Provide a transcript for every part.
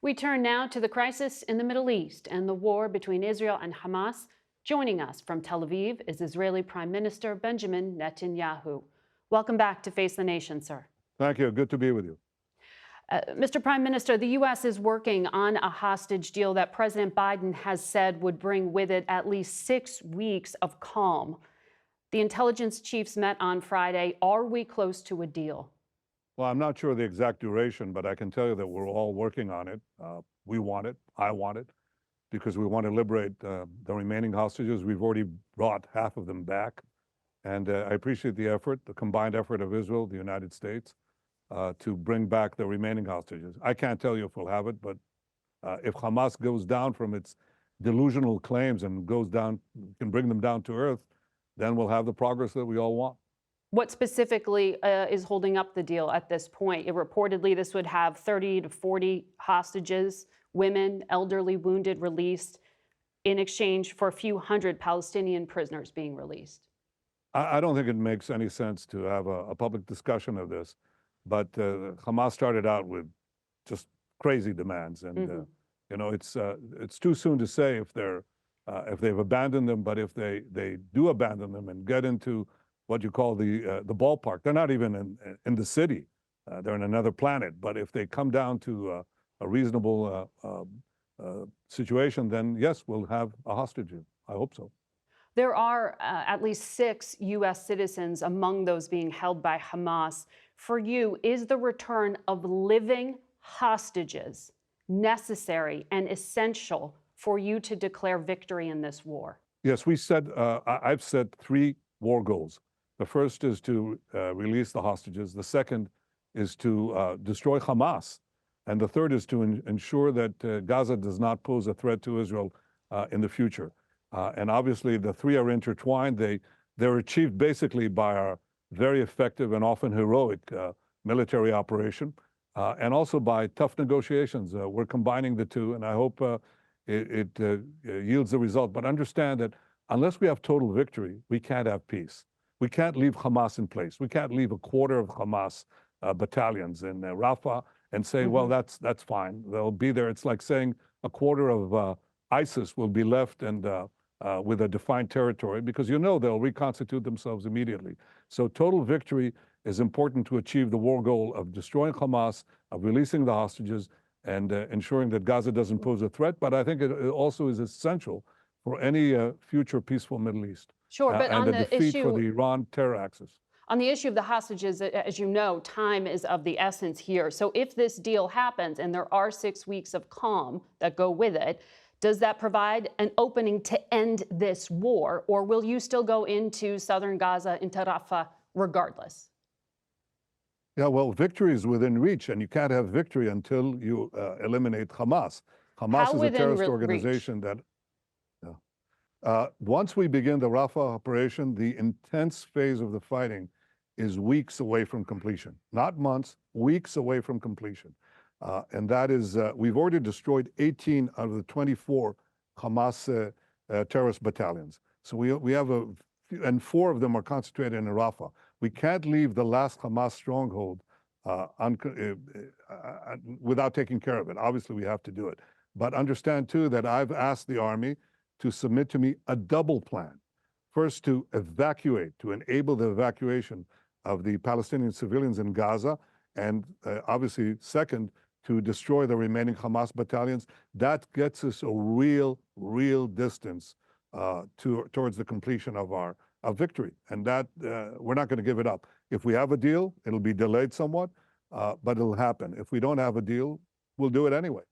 We turn now to the crisis in the Middle East and the war between Israel and Hamas. Joining us from Tel Aviv is Israeli Prime Minister Benjamin Netanyahu. Welcome back to Face the Nation, sir. Thank you. Good to be with you. Mr. Prime Minister, the U.S. is working on a hostage deal that President Biden has said would bring with it at least 6 weeks of calm. The intelligence chiefs met on Friday. Are we close to a deal? Well, I'm not sure the exact duration, but I can tell you that we're all working on it. We want it. I want it, because we want to liberate the remaining hostages. We've already brought half of them back. And I appreciate the effort, the combined effort of Israel, the United States, to bring back the remaining hostages. I can't tell you if we'll have it, but if Hamas goes down from its delusional claims and goes down, can bring them down to earth, then we'll have the progress that we all want. What specifically is holding up the deal at this point? Reportedly, this would have 30 to 40 hostages, women, elderly, wounded, released in exchange for a few hundred Palestinian prisoners being released. I don't think it makes any sense to have a public discussion of this, but Hamas started out with just crazy demands, and you know, it's too soon to say if they've abandoned them. But if they do abandon them and get into what you call the ballpark, they're not even in the city; they're in another planet. But if they come down to a reasonable situation, then yes, we'll have a hostage. I hope so. There are at least 6 U.S. citizens among those being held by Hamas. For you, is the return of living hostages necessary and essential for you to declare victory in this war? Yes, I've set 3 war goals. The first is to release the hostages. The second is to destroy Hamas. And the third is to ensure that Gaza does not pose a threat to Israel in the future. And obviously, the 3 are intertwined. They're achieved basically by our very effective and often heroic military operation, and also by tough negotiations. We're combining the 2, and I hope it yields the result. But understand that unless we have total victory, we can't have peace. We can't leave Hamas in place. We can't leave a quarter of Hamas battalions in Rafah and say, well, that's fine. They'll be there. It's like saying a quarter of ISIS will be left and with a defined territory, because you know they'll reconstitute themselves immediately. So total victory is important to achieve the war goal of destroying Hamas, of releasing the hostages, and ensuring that Gaza doesn't pose a threat. But I think it also is essential for any future peaceful Middle East. Sure, but on the the defeat issue for the Iran terror axis. On the issue of the hostages, as you know, time is of the essence here. So if this deal happens and there are 6 weeks of calm that go with it, does that provide an opening to end this war, or will you still go into southern Gaza, into Rafah, regardless? Yeah, well, victory is within reach, and you can't have victory until you eliminate Hamas. Hamas is a terrorist organization that, once we begin the Rafah operation, the intense phase of the fighting is weeks away from completion. Not months, weeks away from completion. And that is, we've already destroyed 18 out of the 24 Hamas terrorist battalions. So we have and 4 of them are concentrated in Rafah. We can't leave the last Hamas stronghold without taking care of it. Obviously, we have to do it. But understand, too, that I've asked the army to submit to me a double plan. First, to evacuate, to enable the evacuation of the Palestinian civilians in Gaza. And obviously, second, to destroy the remaining Hamas battalions. That gets us a real distance towards the completion of our victory. And that we're not going to give it up. If we have a deal, it'll be delayed somewhat, but it'll happen. If we don't have a deal, we'll do it anyway.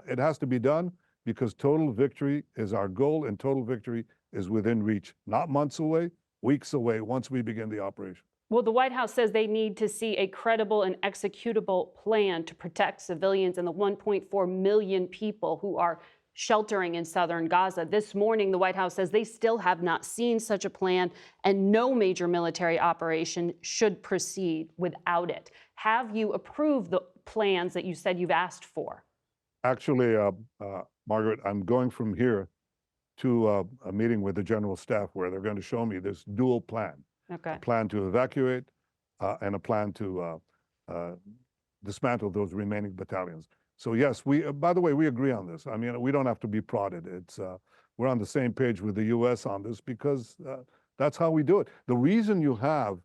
It has to be done because total victory is our goal, and total victory is within reach. Not months away, weeks away, once we begin the operation. Well, the White House says they need to see a credible and executable plan to protect civilians and the 1.4 million people who are sheltering in southern Gaza. This morning, the White House says they still have not seen such a plan, and no major military operation should proceed without it. Have you approved the plans that you said you've asked for? Actually, Margaret, I'm going from here to a meeting with the general staff where they're going to show me this dual plan. Okay. A plan to evacuate and a plan to dismantle those remaining battalions. So yes, by the way, we agree on this. I mean, we don't have to be prodded. We're on the same page with the U.S. on this because that's how we do it. The reason you have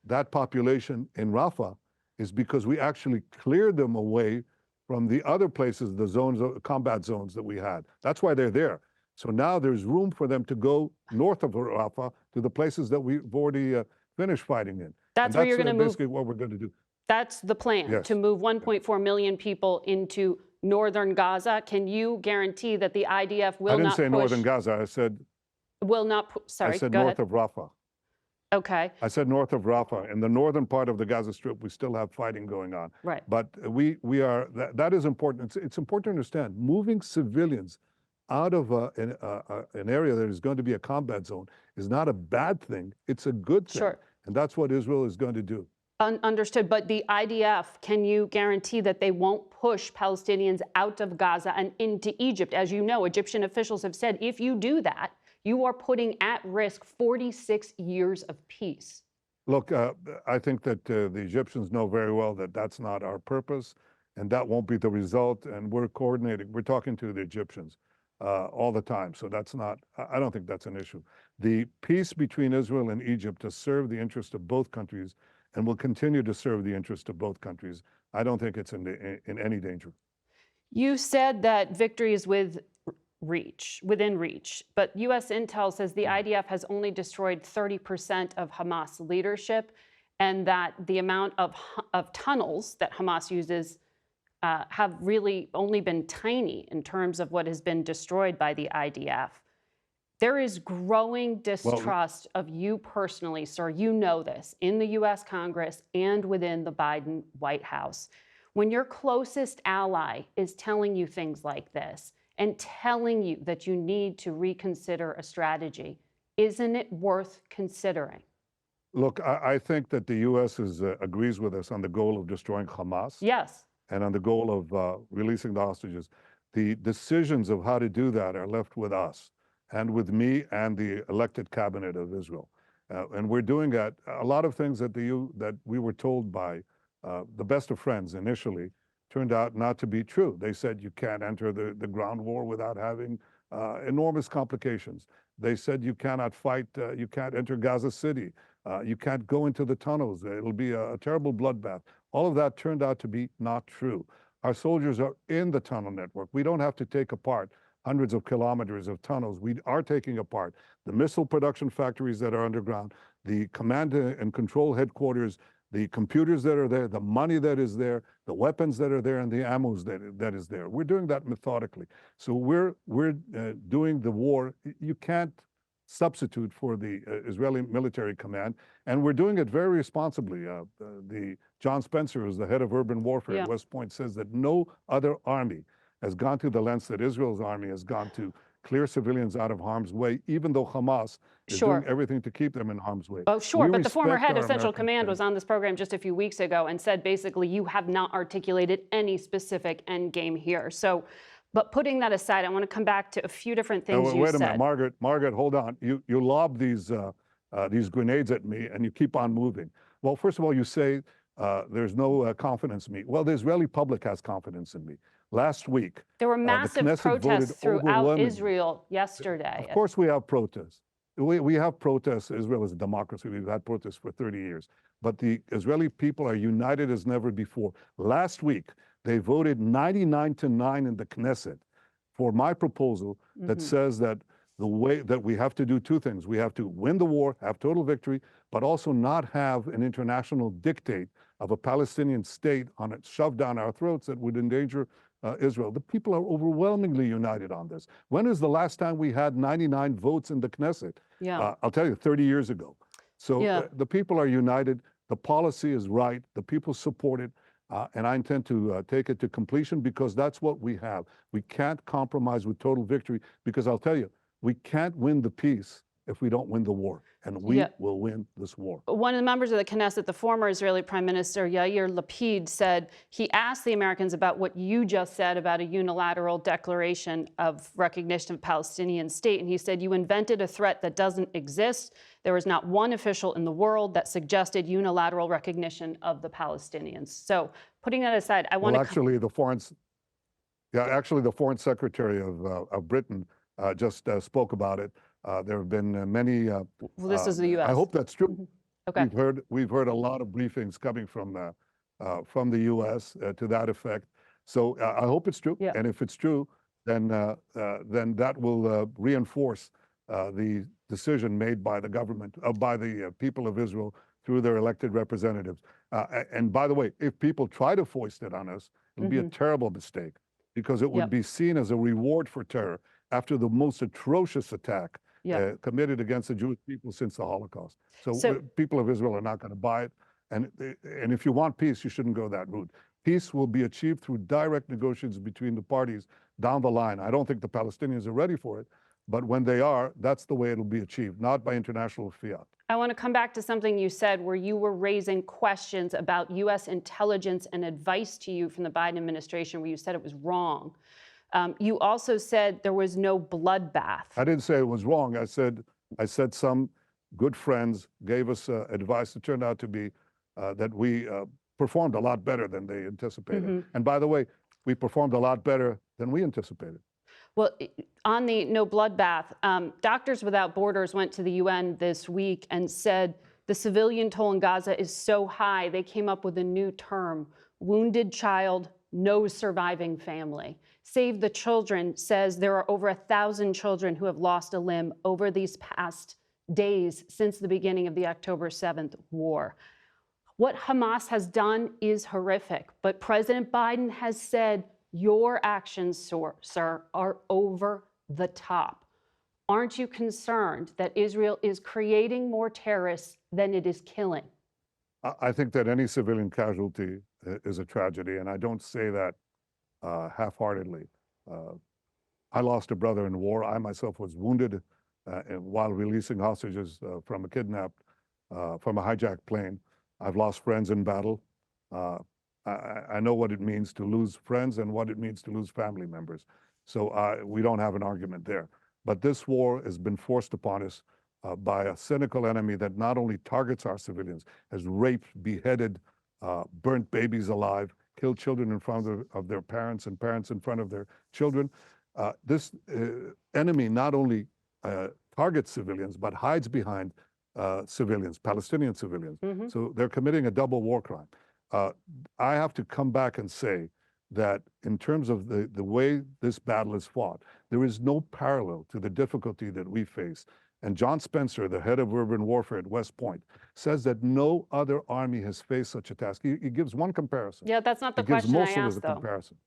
that population in Rafah is because we actually cleared them away from the other places, the zones, combat zones that we had. That's why they're there. So now there's room for them to go north of Rafah to the places that we've already finished fighting in. That's where you're going to move. Basically what we're going to do. That's the plan, Yes. to move 1.4 million people into northern Gaza. Can you guarantee that the IDF will not push? I didn't say northern Gaza. I said will not. Sorry, I said go north ahead. of Rafah. Okay. I said north of Rafah. In the northern part of the Gaza Strip, we still have fighting going on. Right. But we are, that is important. It's important to understand, moving civilians out of an area that is going to be a combat zone is not a bad thing. It's a good thing. Sure. And that's what Israel is going to do. Understood. But the IDF, can you guarantee that they won't push Palestinians out of Gaza and into Egypt? As you know, Egyptian officials have said, if you do that, you are putting at risk 46 years of peace. Look, I think that the Egyptians know very well that that's not our purpose, and that won't be the result. And we're coordinating. We're talking to the Egyptians all the time. So that's not, I don't think that's an issue. The peace between Israel and Egypt to serve the interest of both countries and will continue to serve the interest of both countries. I don't think it's in any danger. You said that victory is within reach, but U.S. intel says the IDF has only destroyed 30% of Hamas leadership, and that the amount of tunnels that Hamas uses have really only been tiny in terms of what has been destroyed by the IDF. There is growing distrust of you personally, sir. You know this, in the U.S. Congress and within the Biden White House. When your closest ally is telling you things like this and telling you that you need to reconsider a strategy, isn't it worth considering? Look, I think that the U.S. agrees with us on the goal of destroying Hamas. Yes. And on the goal of releasing the hostages. The decisions of how to do that are left with us and with me and the elected cabinet of Israel. And we're doing that. A lot of things that we were told by the best of friends initially turned out not to be true. They said you can't enter the ground war without having enormous complications. They said you cannot fight, you can't enter Gaza City, you can't go into the tunnels, it'll be a terrible bloodbath. All of that turned out to be not true. Our soldiers are in the tunnel network. We don't have to take apart hundreds of kilometers of tunnels. We are taking apart the missile production factories that are underground, the command and control headquarters, the computers that are there, the money that is there, the weapons that are there, and the ammo that is there. We're doing that methodically. So we're doing the war. You can't substitute for the Israeli military command, and we're doing it very responsibly. John Spencer, who's the head of urban warfare at West Point, says that no other army has gone to the lengths that Israel's army has gone to clear civilians out of harm's way, even though Hamas is doing everything to keep them in harm's way. Oh, sure, but the former head of Central Command was on this program just a few weeks ago and said basically you have not articulated any specific end game here. So, but putting that aside, I want to come back to a few different things you said. Wait a minute, Margaret, hold on. You lob these grenades at me and you keep on moving. Well, first of all, you say there's no confidence in me. Well, the Israeli public has confidence in me. Last week, there were massive protests throughout Israel yesterday. Of course we have protests. We have protests. Israel is a democracy. We've had protests for 30 years. But the Israeli people are united as never before. Last week, they voted 99-9 in the Knesset for my proposal that says that the way that we have to do two things. We have to win the war, have total victory, but also not have an international dictate of a Palestinian state on it shoved down our throats that would endanger Israel. The people are overwhelmingly united on this. When is the last time we had 99 votes in the Knesset? Yeah. I'll tell you, 30 years ago. So the people are united. The policy is right. The people support it. And I intend to take it to completion because that's what we have. We can't compromise with total victory because I'll tell you, we can't win the peace if we don't win the war. And we will win this war. One of the members of the Knesset, the former Israeli Prime Minister Yair Lapid, said he asked the Americans about what you just said about a unilateral declaration of recognition of Palestinian state. And he said, you invented a threat that doesn't exist. There was not one official in the world that suggested unilateral recognition of the Palestinians. So putting that aside, I want to... Well, actually, the foreign Yeah, actually, the Foreign Secretary of Britain just spoke about it. There have been many. Well, this is the U.S. I hope that's true. Okay. We've heard a lot of briefings coming from the U.S. To that effect. So I hope it's true. Yeah. And if it's true, then that will reinforce the decision made by the government, by the people of Israel through their elected representatives. And by the way, if people try to foist it on us, it'll be a terrible mistake, because it would be seen as a reward for terror after the most atrocious attack committed against the Jewish people since the Holocaust. So people of Israel are not going to buy it. And if you want peace, you shouldn't go that route. Peace will be achieved through direct negotiations between the parties down the line. I don't think the Palestinians are ready for it, but when they are, that's the way it'll be achieved, not by international fiat. I want to come back to something you said where you were raising questions about U.S. intelligence and advice to you from the Biden administration, where you said it was wrong. You also said there was no bloodbath. I didn't say it was wrong. I said some good friends gave us advice that turned out to be that we performed a lot better than they anticipated. And by the way, we performed a lot better than we anticipated. Well, on the no bloodbath, Doctors Without Borders went to the UN this week and said the civilian toll in Gaza is so high, they came up with a new term: wounded child, no surviving family. Save the Children says there are over 1,000 children who have lost a limb over these past days since the beginning of the October 7th war. What Hamas has done is horrific, but President Biden has said your actions, sir, are over the top. Aren't you concerned that Israel is creating more terrorists than it is killing? I think that any civilian casualty is a tragedy, and I don't say that half-heartedly. I lost a brother in war. I myself was wounded while releasing hostages from a hijacked plane. I've lost friends in battle. I know what it means to lose friends and what it means to lose family members. So we don't have an argument there. But this war has been forced upon us by a cynical enemy that not only targets our civilians, has raped, beheaded, burnt babies alive, killed children in front of their parents and parents in front of their children. This enemy not only targets civilians, but hides behind civilians, Palestinian civilians. So they're committing a double war crime. I have to come back and say that in terms of the way this battle is fought, there is no parallel to the difficulty that we face. And John Spencer, the head of urban warfare at West Point, says that no other army has faced such a task. He gives one comparison. Yeah, that's not the question I asked, though. Comparison.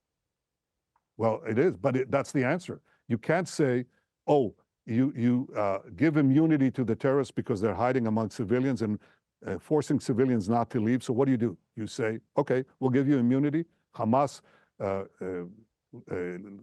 Well, it is, but that's the answer. You can't say, oh, you give immunity to the terrorists because they're hiding among civilians and forcing civilians not to leave. So what do? You say, okay, we'll give you immunity. Hamas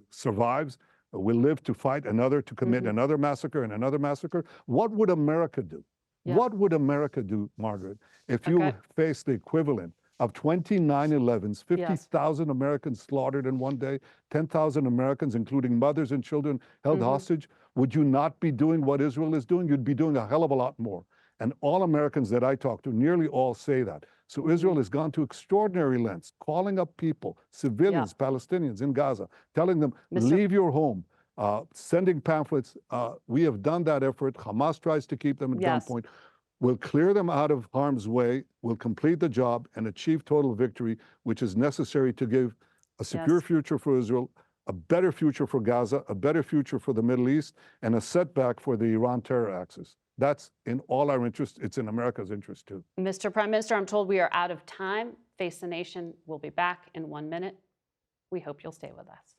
survives. Will live to fight another, to commit another massacre and another massacre. What would America do? Yeah. What would America do, Margaret, if you faced the equivalent of 20 9/11s, 50,000 Americans slaughtered in one day, 10,000 Americans, including mothers and children, held hostage? Would you not be doing what Israel is doing? You'd be doing a hell of a lot more. And all Americans that I talk to, nearly all say that. So Israel has gone to extraordinary lengths, calling up people, civilians, Palestinians in Gaza, telling them, leave your home, sending pamphlets. We have done that effort. Hamas tries to keep them at gunpoint. We'll clear them out of harm's way. We'll complete the job and achieve total victory, which is necessary to give a secure future for Israel, a better future for Gaza, a better future for the Middle East, and a setback for the Iran terror axis. That's in all our interest. It's in America's interest, too. Mr. Prime Minister, I'm told we are out of time. Face the Nation will be back in 1 minute. We hope you'll stay with us.